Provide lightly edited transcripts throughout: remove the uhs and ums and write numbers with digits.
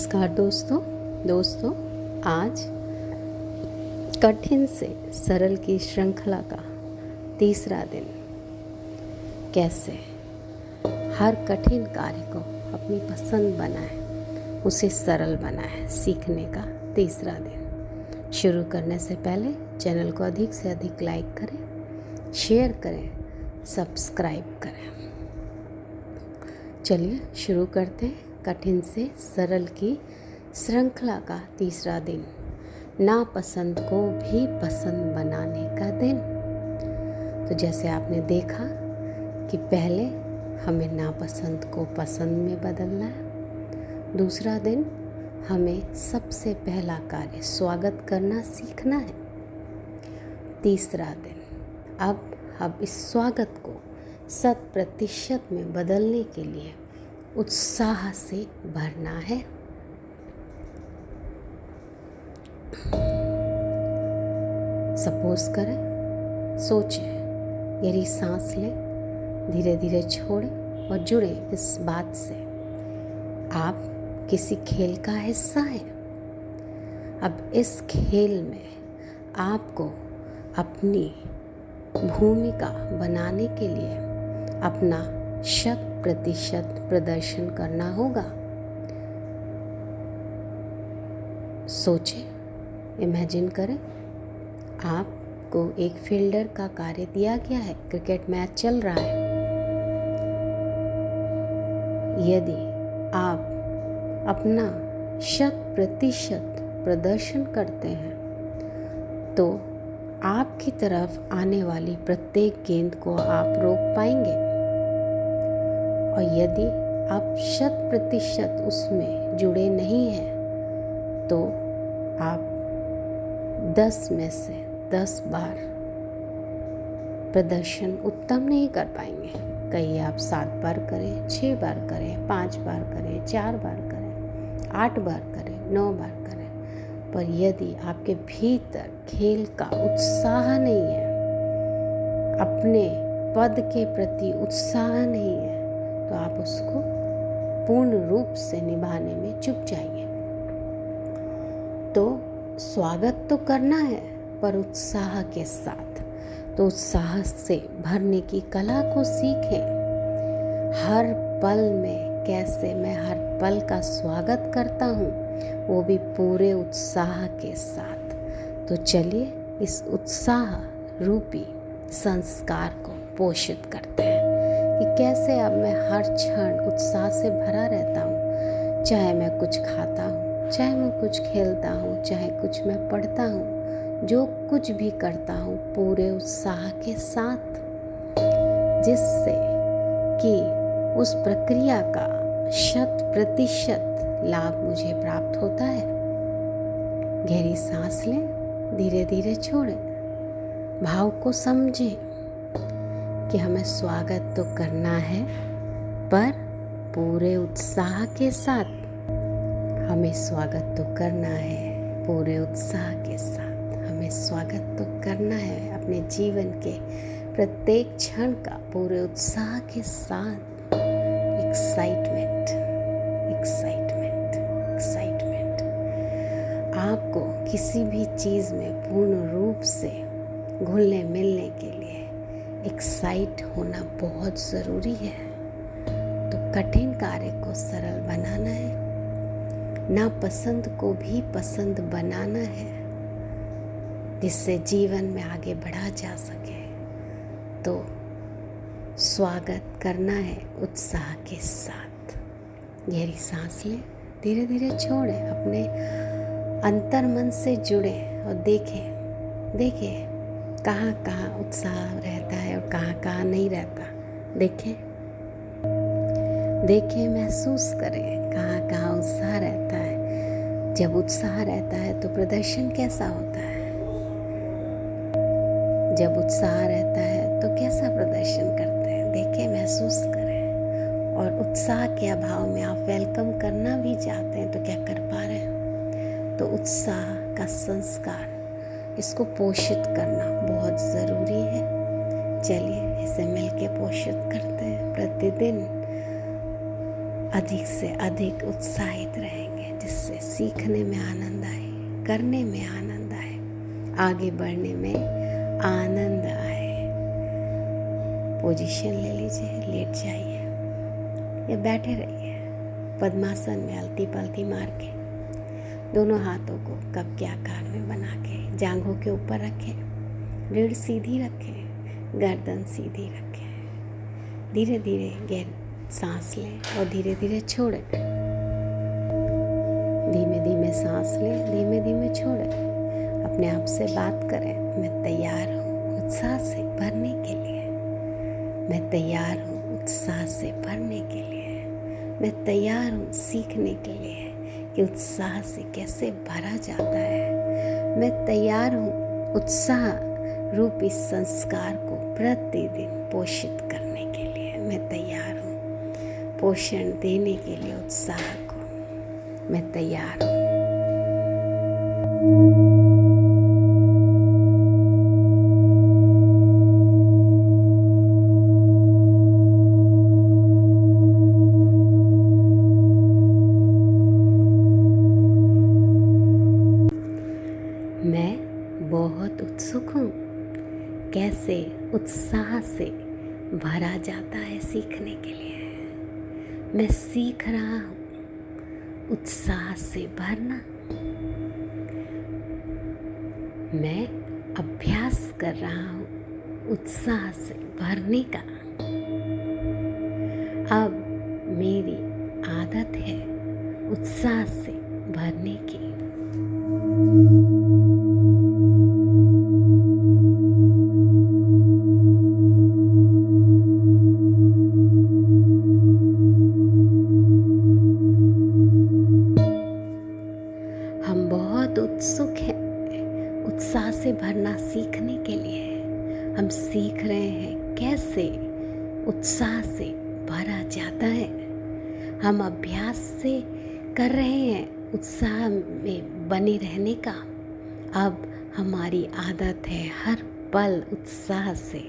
नमस्कार दोस्तों आज कठिन से सरल की श्रृंखला का तीसरा दिन। कैसे हर कठिन कार्य को अपनी पसंद बनाए, उसे सरल बनाए, सीखने का तीसरा दिन। शुरू करने से पहले चैनल को अधिक से अधिक लाइक करें, शेयर करें, सब्सक्राइब करें। चलिए शुरू करते हैं। कठिन से सरल की श्रृंखला का तीसरा दिन, नापसंद को भी पसंद बनाने का दिन। तो जैसे आपने देखा कि पहले हमें नापसंद को पसंद में बदलना है। दूसरा दिन हमें सबसे पहला कार्य स्वागत करना सीखना है। तीसरा दिन अब इस स्वागत को 100% में बदलने के लिए उत्साह से भरना है। सपोज करें, सोचें, गहरी सांस लें, धीरे धीरे छोड़ें और जुड़े इस बात से आप किसी खेल का हिस्सा हैं। अब इस खेल में आपको अपनी भूमिका बनाने के लिए अपना 100% प्रदर्शन करना होगा। सोचें, इमेजिन करें, आपको एक फील्डर का कार्य दिया गया है। क्रिकेट मैच चल रहा है। यदि आप अपना 100% प्रदर्शन करते हैं तो आपकी तरफ आने वाली प्रत्येक गेंद को आप रोक पाएंगे। और यदि आप 100% उसमें जुड़े नहीं हैं तो आप 10 में से 10 बार प्रदर्शन उत्तम नहीं कर पाएंगे। कहीं आप 7 बार करें, 6 बार करें, 5 बार करें, 4 बार करें, 8 बार करें, 9 बार करें, पर यदि आपके भीतर खेल का उत्साह नहीं है, अपने पद के प्रति उत्साह नहीं है, तो आप उसको पूर्ण रूप से निभाने में चूक जाएंगे। तो स्वागत तो करना है, पर उत्साह के साथ। तो उत्साह से भरने की कला को सीखें। हर पल में कैसे मैं हर पल का स्वागत करता हूँ, वो भी पूरे उत्साह के साथ। तो चलिए इस उत्साह रूपी संस्कार को पोषित करते हैं कि कैसे अब मैं हर क्षण उत्साह से भरा रहता हूँ। चाहे मैं कुछ खाता हूँ, चाहे मैं कुछ खेलता हूँ, चाहे कुछ मैं पढ़ता हूँ, जो कुछ भी करता हूँ पूरे उत्साह के साथ, जिससे कि उस प्रक्रिया का 100% लाभ मुझे प्राप्त होता है। गहरी सांस लें, धीरे धीरे छोड़ें, भाव को समझें कि हमें स्वागत तो करना है, पर पूरे उत्साह के साथ। हमें स्वागत तो करना है पूरे उत्साह के साथ। हमें स्वागत तो करना है अपने जीवन के प्रत्येक क्षण का पूरे उत्साह के साथ। Excitement, excitement, excitement. आपको किसी भी चीज़ में पूर्ण रूप से घुलने मिलने के लिए एक्साइट होना बहुत ज़रूरी है। तो कठिन कार्य को सरल बनाना है, नापसंद को भी पसंद बनाना है, जिससे जीवन में आगे बढ़ा जा सके। तो स्वागत करना है उत्साह के साथ। गहरी सांस लें, धीरे धीरे छोड़ें, अपने अंतर मन से जुड़ें और देखें कहाँ कहाँ उत्साह रहता है और कहाँ कहाँ नहीं रहता। देखें, महसूस करें कहाँ कहाँ उत्साह रहता है। जब उत्साह रहता है तो प्रदर्शन कैसा होता है? जब उत्साह रहता है तो कैसा प्रदर्शन करते हैं? देखें, महसूस करें। और उत्साह के अभाव में आप वेलकम करना भी चाहते हैं तो क्या कर पा रहे हैं? तो उत्साह का संस्कार, इसको पोषित करना बहुत ज़रूरी है। चलिए इसे मिलके पोषित करते हैं। प्रतिदिन अधिक से अधिक उत्साहित रहेंगे। जिससे सीखने में आनंद आए, करने में आनंद आए, आगे बढ़ने में आनंद आए। पोजीशन ले लीजिए, लेट जाइए या बैठे रहिए पद्मासन में अलती पलती मार के। दोनों हाथों को कप के आकार में बना के जांघों के ऊपर रखें, रीढ़ सीधी रखें, गर्दन सीधी रखें। धीरे धीरे गहरी सांस लें और धीरे धीरे छोड़ें। धीमे धीमे सांस लें, धीमे धीमे छोड़ें। अपने आप से बात करें, मैं तैयार हूँ उत्साह से भरने के लिए। मैं तैयार हूँ उत्साह से भरने के लिए। मैं तैयार हूँ सीखने के लिए कि उत्साह से कैसे भरा जाता है। मैं तैयार हूँ उत्साह रूपी संस्कार को प्रतिदिन पोषित करने के लिए। मैं तैयार हूँ पोषण देने के लिए उत्साह को। मैं तैयार हूँ। मैं बहुत उत्सुक हूँ कैसे उत्साह से भरा जाता है सीखने के लिए। मैं सीख रहा हूँ उत्साह से भरना। मैं अभ्यास कर रहा हूँ उत्साह से भरने का। अब मेरी आदत है उत्साह से भरने की। हम बहुत उत्सुक हैं उत्साह से भरना सीखने के लिए। हम सीख रहे हैं कैसे उत्साह से भरा जाता है। हम अभ्यास से कर रहे हैं उत्साह में बने रहने का। अब हमारी आदत है हर पल उत्साह से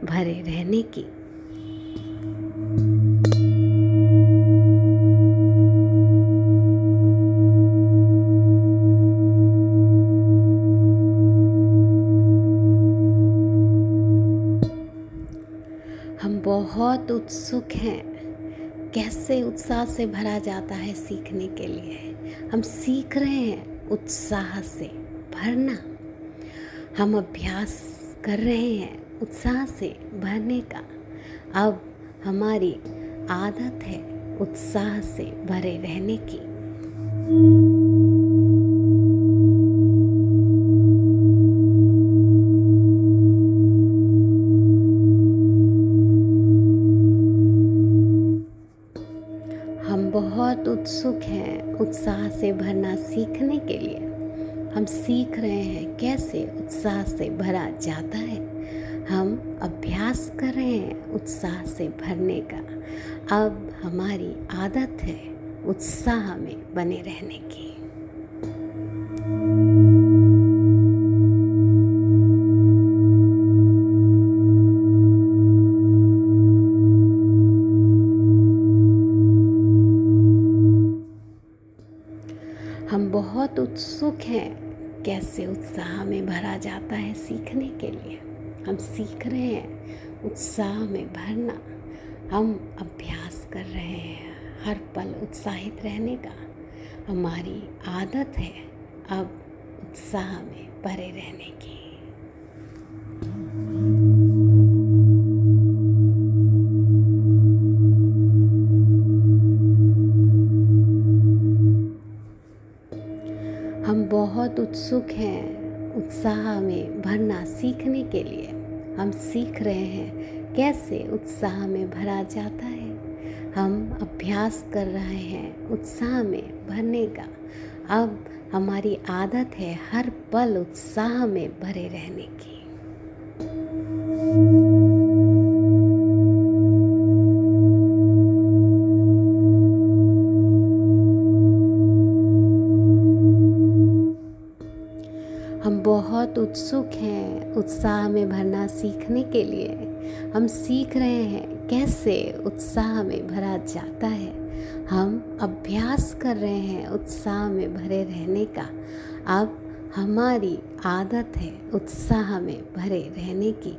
भरे रहने की। हम बहुत उत्सुक हैं कैसे उत्साह से भरा जाता है सीखने के लिए। हम सीख रहे हैं उत्साह से भरना। हम अभ्यास कर रहे हैं उत्साह से भरने का। अब हमारी आदत है उत्साह से भरे रहने की। बहुत उत्सुक हैं उत्साह से भरना सीखने के लिए। हम सीख रहे हैं कैसे उत्साह से भरा जाता है। हम अभ्यास कर रहे हैं उत्साह से भरने का। अब हमारी आदत है उत्साह में बने रहने की। हम बहुत उत्सुक हैं कैसे उत्साह में भरा जाता है सीखने के लिए। हम सीख रहे हैं उत्साह में भरना। हम अभ्यास कर रहे हैं हर पल उत्साहित रहने का। हमारी आदत है अब उत्साह में भरे रहने की। हम बहुत उत्सुक हैं उत्साह में भरना सीखने के लिए। हम सीख रहे हैं कैसे उत्साह में भरा जाता है। हम अभ्यास कर रहे हैं उत्साह में भरने का। अब हमारी आदत है हर पल उत्साह में भरे रहने की। हम बहुत उत्सुक हैं उत्साह में भरना सीखने के लिए। हम सीख रहे हैं कैसे उत्साह में भरा जाता है। हम अभ्यास कर रहे हैं उत्साह में भरे रहने का। अब हमारी आदत है उत्साह में भरे रहने की।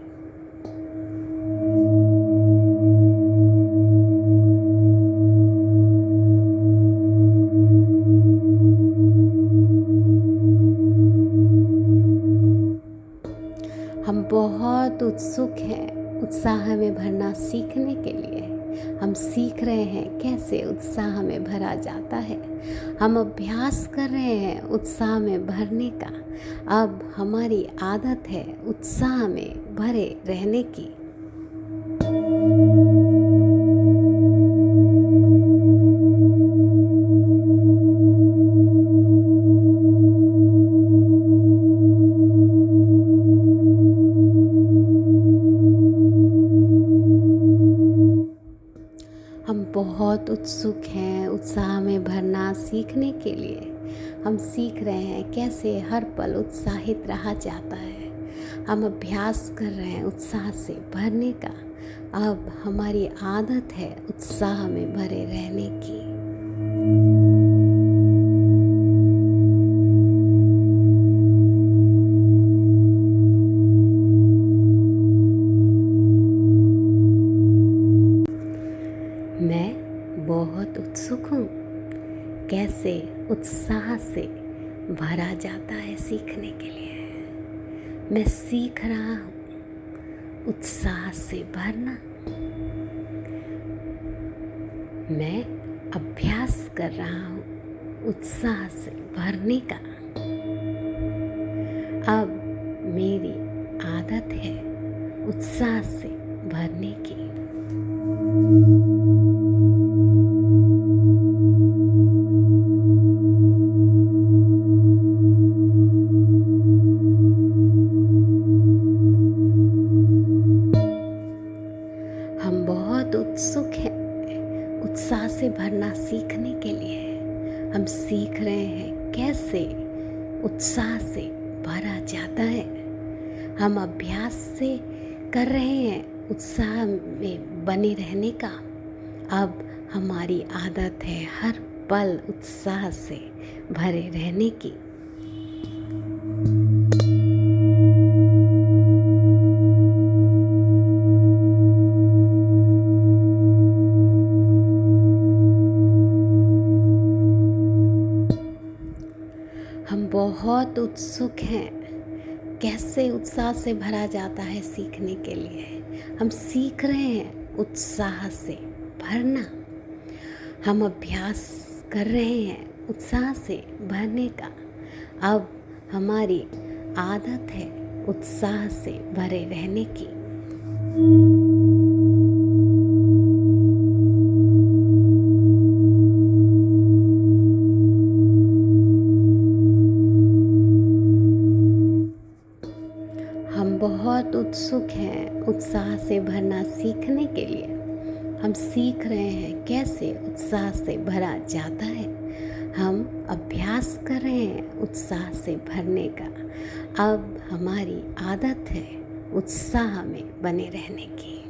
हम बहुत उत्सुक हैं उत्साह में भरना सीखने के लिए। हम सीख रहे हैं कैसे उत्साह में भरा जाता है। हम अभ्यास कर रहे हैं उत्साह में भरने का। अब हमारी आदत है उत्साह में भरे रहने की। हम बहुत उत्सुक हैं उत्साह में भरना सीखने के लिए। हम सीख रहे हैं कैसे हर पल उत्साहित रहा जाता है। हम अभ्यास कर रहे हैं उत्साह से भरने का। अब हमारी आदत है उत्साह में भरे रहने की। मैं बहुत उत्सुक हूँ कैसे उत्साह से भरा जाता है सीखने के लिए। मैं सीख रहा हूँ उत्साह से भरना। मैं अभ्यास कर रहा हूँ उत्साह से भरने का। अब मेरी आदत है उत्साह से भरने की। हम बहुत उत्सुक हैं उत्साह से भरना सीखने के लिए। हम सीख रहे हैं कैसे उत्साह से भरा जाता है। हम अभ्यास से कर रहे हैं उत्साह में बने रहने का। अब हमारी आदत है हर पल उत्साह से भरे रहने की। हम बहुत उत्सुक हैं कैसे उत्साह से भरा जाता है सीखने के लिए। हम सीख रहे हैं उत्साह से भरना। हम अभ्यास कर रहे हैं उत्साह से भरने का। अब हमारी आदत है उत्साह से भरे रहने की। हम बहुत उत्सुक हैं उत्साह से भरना सीखने के लिए। हम सीख रहे हैं कैसे उत्साह से भरा जाता है। हम अभ्यास कर रहे हैं उत्साह से भरने का। अब हमारी आदत है उत्साह में बने रहने की।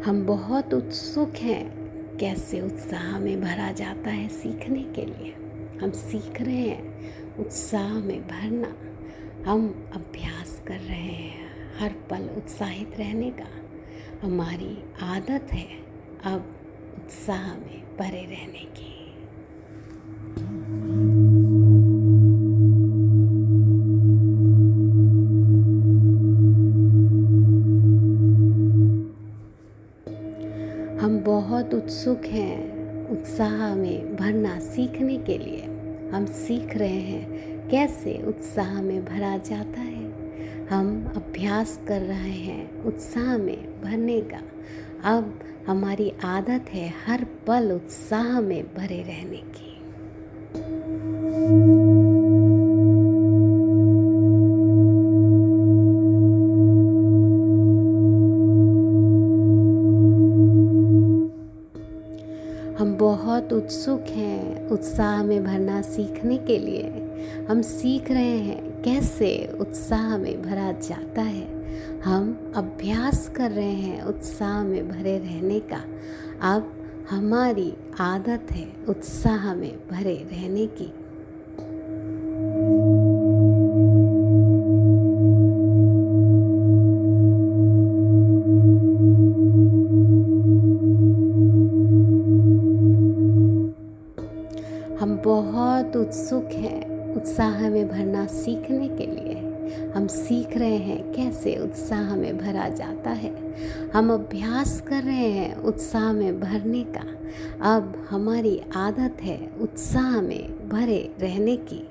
हम बहुत उत्सुक हैं कैसे उत्साह में भरा जाता है सीखने के लिए। हम सीख रहे हैं उत्साह में भरना। हम अभ्यास कर रहे हैं हर पल उत्साहित रहने का। हमारी आदत है अब उत्साह में भरे रहने की। हम बहुत उत्सुक हैं उत्साह में भरना सीखने के लिए। हम सीख रहे हैं कैसे उत्साह में भरा जाता है। हम अभ्यास कर रहे हैं उत्साह में भरने का। अब हमारी आदत है हर पल उत्साह में भरे रहने की। हम बहुत उत्सुक हैं उत्साह में भरना सीखने के लिए। हम सीख रहे हैं कैसे उत्साह में भरा जाता है। हम अभ्यास कर रहे हैं उत्साह में भरे रहने का। अब हमारी आदत है उत्साह में भरे रहने की। हम बहुत उत्सुक हैं उत्साह में भरना सीखने के लिए। हम सीख रहे हैं कैसे उत्साह में भरा जाता है। हम अभ्यास कर रहे हैं उत्साह में भरने का। अब हमारी आदत है उत्साह में भरे रहने की।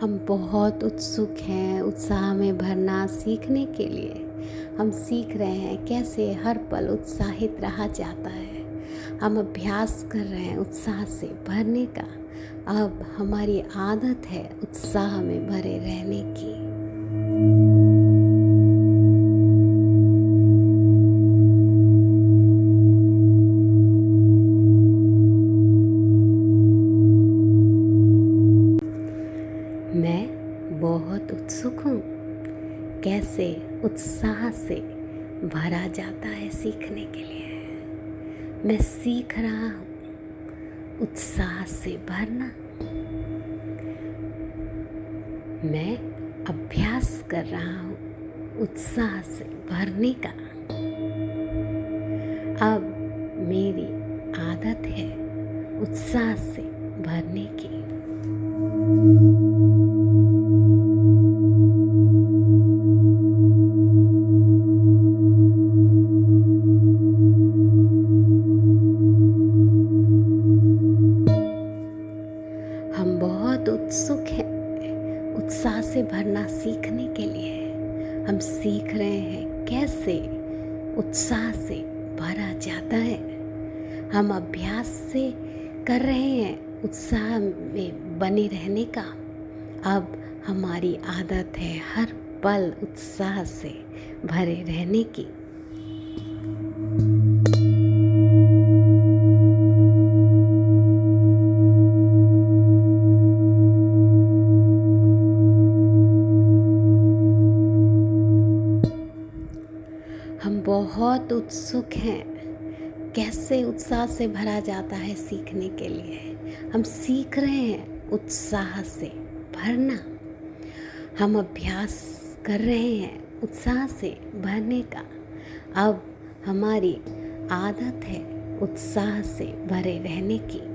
हम बहुत उत्सुक हैं उत्साह में भरना सीखने के लिए। हम सीख रहे हैं कैसे हर पल उत्साहित रहा जाता है। हम अभ्यास कर रहे हैं उत्साह से भरने का। अब हमारी आदत है उत्साह में भरे रहने की। मैं बहुत उत्सुक हूँ कैसे उत्साह से भरा जाता है सीखने के लिए। मैं सीख रहा हूँ उत्साह से भरना। मैं अभ्यास कर रहा हूँ उत्साह से भरने का। अब मेरी आदत है उत्साह से भरने की। हम बहुत उत्सुक हैं उत्साह से भरना सीखने के लिए। हम सीख रहे हैं कैसे उत्साह से भरा जाता है। हम अभ्यास से कर रहे हैं उत्साह में बने रहने का। अब हमारी आदत है हर पल उत्साह से भरे रहने की। हम बहुत उत्सुक हैं कैसे उत्साह से भरा जाता है सीखने के लिए। हम सीख रहे हैं उत्साह से भरना। हम अभ्यास कर रहे हैं उत्साह से भरने का। अब हमारी आदत है उत्साह से भरे रहने की।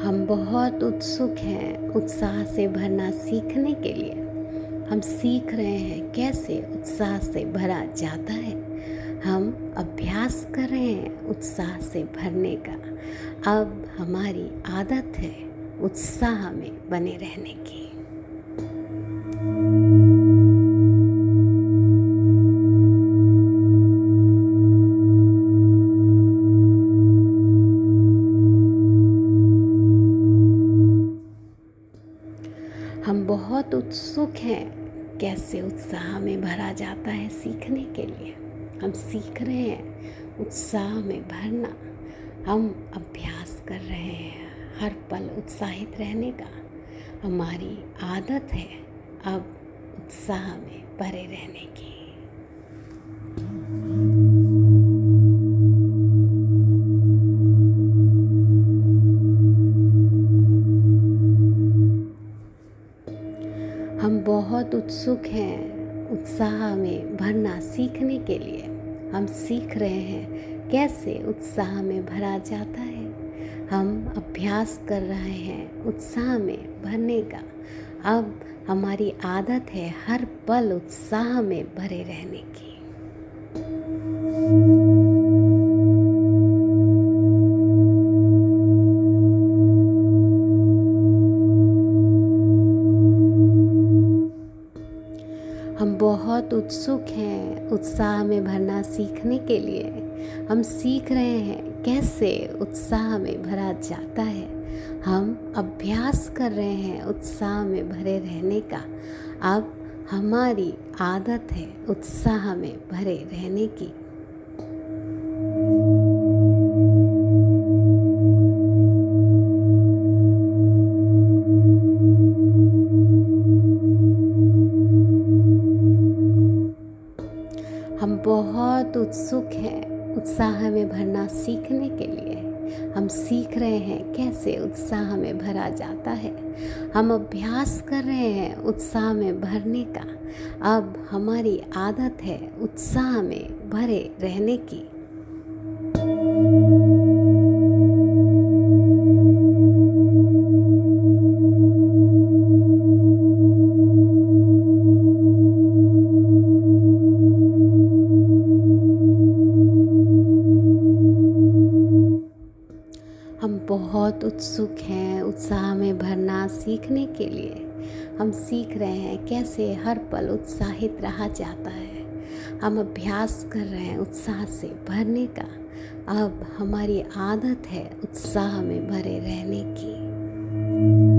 हम बहुत उत्सुक हैं उत्साह से भरना सीखने के लिए। हम सीख रहे हैं कैसे उत्साह से भरा जाता है। हम अभ्यास कर रहे हैं उत्साह से भरने का। अब हमारी आदत है उत्साह में बने रहने की। हम बहुत उत्सुक हैं कैसे उत्साह में भरा जाता है सीखने के लिए। हम सीख रहे हैं उत्साह में भरना। हम अभ्यास कर रहे हैं हर पल उत्साहित रहने का। हमारी आदत है अब उत्साह में भरे रहने की। हम बहुत उत्सुक हैं उत्साह में भरना सीखने के लिए। हम सीख रहे हैं कैसे उत्साह में भरा जाता है। हम अभ्यास कर रहे हैं उत्साह में भरने का। अब हमारी आदत है हर पल उत्साह में भरे रहने की। उत्सुक हैं उत्साह में भरना सीखने के लिए। हम सीख रहे हैं कैसे उत्साह में भरा जाता है। हम अभ्यास कर रहे हैं उत्साह में भरे रहने का। अब हमारी आदत है उत्साह में भरे रहने की। हम बहुत उत्सुक हैं उत्साह में भरना सीखने के लिए। हम सीख रहे हैं कैसे उत्साह में भरा जाता है। हम अभ्यास कर रहे हैं उत्साह में भरने का। अब हमारी आदत है उत्साह में भरे रहने की। हम बहुत उत्सुक हैं उत्साह में भरना सीखने के लिए। हम सीख रहे हैं कैसे हर पल उत्साहित रहा जाता है। हम अभ्यास कर रहे हैं उत्साह से भरने का। अब हमारी आदत है उत्साह में भरे रहने की।